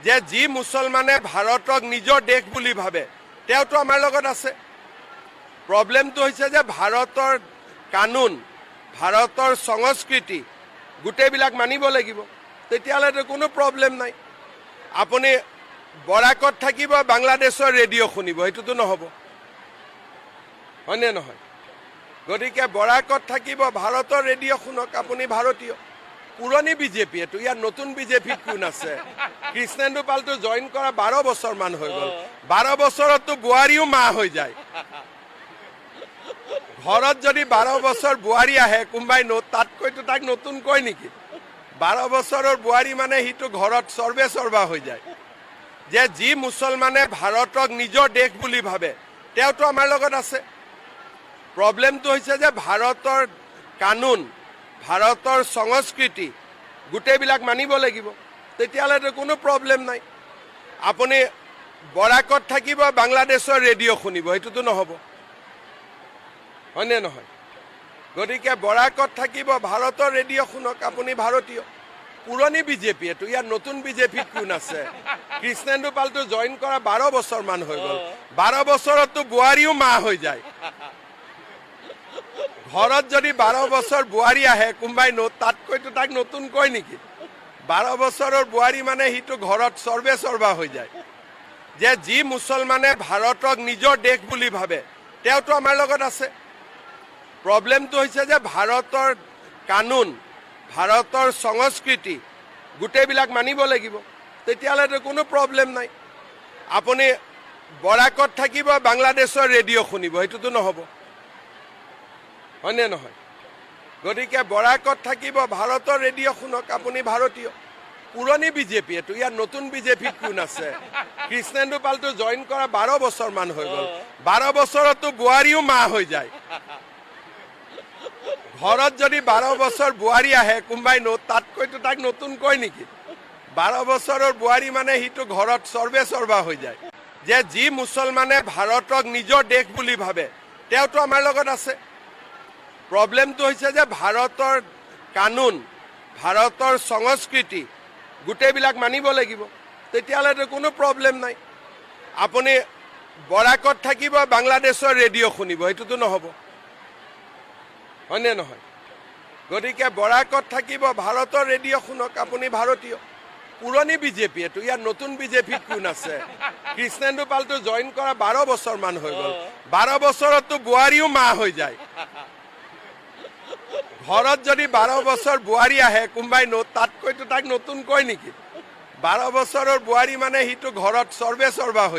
যে যি মুছলমানে ভাৰতক নিজৰ দেশ বুলি ভাবে তেওঁতো আমাৰ লগত আছে। প্ৰব্লেমটো হৈছে যে ভাৰতৰ কানুন, ভাৰতৰ সংস্কৃতি গোটেইবিলাক মানিব লাগিব, তেতিয়াহ'লেতো কোনো প্ৰব্লেম নাই। আপুনি বৰাকত থাকিব, বাংলাদেশৰ ৰেডিঅ' শুনিব, সেইটোতো নহ'ব, হয়নে নহয়? গতিকে বৰাকত থাকিব, ভাৰতৰ ৰেডিঅ' শুনক, আপুনি ভাৰতীয়। পুৰণি বিজেপি এইটো, ইয়াৰ নতুন বিজেপি কোন আছে? কৃষ্ণেন্দু পালটো জইন কৰা 12 বছৰমান হৈ গ'ল। 12 বছৰততো বোৱাৰীও মা হৈ যায়। ঘৰত যদি 12 বছৰ বোৱাৰী আহে কোনোবাই তাতকৈতো তাক নতুন কয় নেকি? 12 বছৰৰ বোৱাৰী মানে সিটো ঘৰত সৰ্বা হৈ যায়। যে যি মুছলমানে ভাৰতক নিজৰ দেশ বুলি ভাবে তেওঁতো আমাৰ লগত আছে। প্ৰব্লেমটো হৈছে যে ভাৰতৰ কানুন, ভাৰতৰ সংস্কৃতি গোটেইবিলাক মানিব লাগিব, তেতিয়াহ'লেতো কোনো প্ৰব্লেম নাই। আপুনি বৰাকত থাকিব, বাংলাদেশৰ ৰেডিঅ' শুনিব, সেইটোতো নহ'ব, হয়নে নহয়? গতিকে বৰাকত থাকিব, ভাৰতৰ ৰেডিঅ' শুনক, আপুনি ভাৰতীয়। পুৰণি বিজেপি এইটো, ইয়াৰ নতুন বিজেপি কোন আছে? কৃষ্ণেন্দু পালটো জইন কৰা 12 বছৰমান হৈ গ'ল। 12 বছৰততো বোৱাৰীও মা হৈ যায়। ঘৰত যদি 12 বছৰ বোৱাৰী আহে কোনোবাই তাতকৈতো তাক নতুন কয় নেকি? 12 বছৰৰ বোৱাৰী মানে সিটো ঘৰত সৰ্বা হৈ যায়। যে যি মুছলমানে ভাৰতক নিজৰ দেশ বুলি ভাবে তেওঁতো আমাৰ লগত আছে। প্ৰব্লেমটো হৈছে যে ভাৰতৰ কানুন, ভাৰতৰ সংস্কৃতি গোটেইবিলাক মানিব লাগিব, তেতিয়াহ'লেতো কোনো প্ৰব্লেম নাই। আপুনি বৰাকত থাকিব, বাংলাদেশৰ ৰেডিঅ' শুনিব, সেইটোতো নহ'ব, হয়নে নহয়? গতিকে বৰাকত থাকিব, ভাৰতৰ ৰেডিঅ' শুনক, আপুনি ভাৰতীয়। পুৰণি বিজেপি এইটো, ইয়াৰ নতুন বিজেপি কোন আছে? কৃষ্ণেন্দু পালটো জইন কৰা 12 বছৰমান হৈ গ'ল। 12 বছৰততো বোৱাৰীও মা হৈ যায়। ঘৰত যদি 12 বছৰ বোৱাৰী আহে কোনোবাই তাতকৈতো তাক নতুন কয় নেকি? 12 বছৰৰ বোৱাৰী মানে সিটো ঘৰত সৰ্বা হৈ যায়। যে যি মুছলমানে ভাৰতক নিজৰ দেশ বুলি ভাবে তেওঁতো আমাৰ লগত আছে। প্ৰব্লেমটো হৈছে যে ভাৰতৰ কানুন, ভাৰতৰ সংস্কৃতি গোটেইবিলাক মানিব লাগিব, তেতিয়াহ'লেতো কোনো প্ৰব্লেম নাই। আপুনি বৰাকত থাকিব, বাংলাদেশৰ ৰেডিঅ' শুনিব, সেইটোতো নহ'ব, হয়নে নহয়? গতিকে বৰাকত থাকিব, ভাৰতৰ ৰেডিঅ' শুনক, আপুনি ভাৰতীয়। পুৰণি বিজেপি এইটো, ইয়াৰ নতুন বিজেপি কোন আছে? কৃষ্ণেন্দু পালটো জইন কৰা 12 বছৰমান হৈ গ'ল। 12 বছৰততো বোৱাৰীও মা হৈ যায়। ঘৰত যদি 12 বছৰ বোৱাৰী আহে কোনোবাই তাতকৈতো তাক নতুন কয় নেকি? 12 বছৰৰ বোৱাৰী মানে সিটো ঘৰত সৰ্বা হৈ যায়।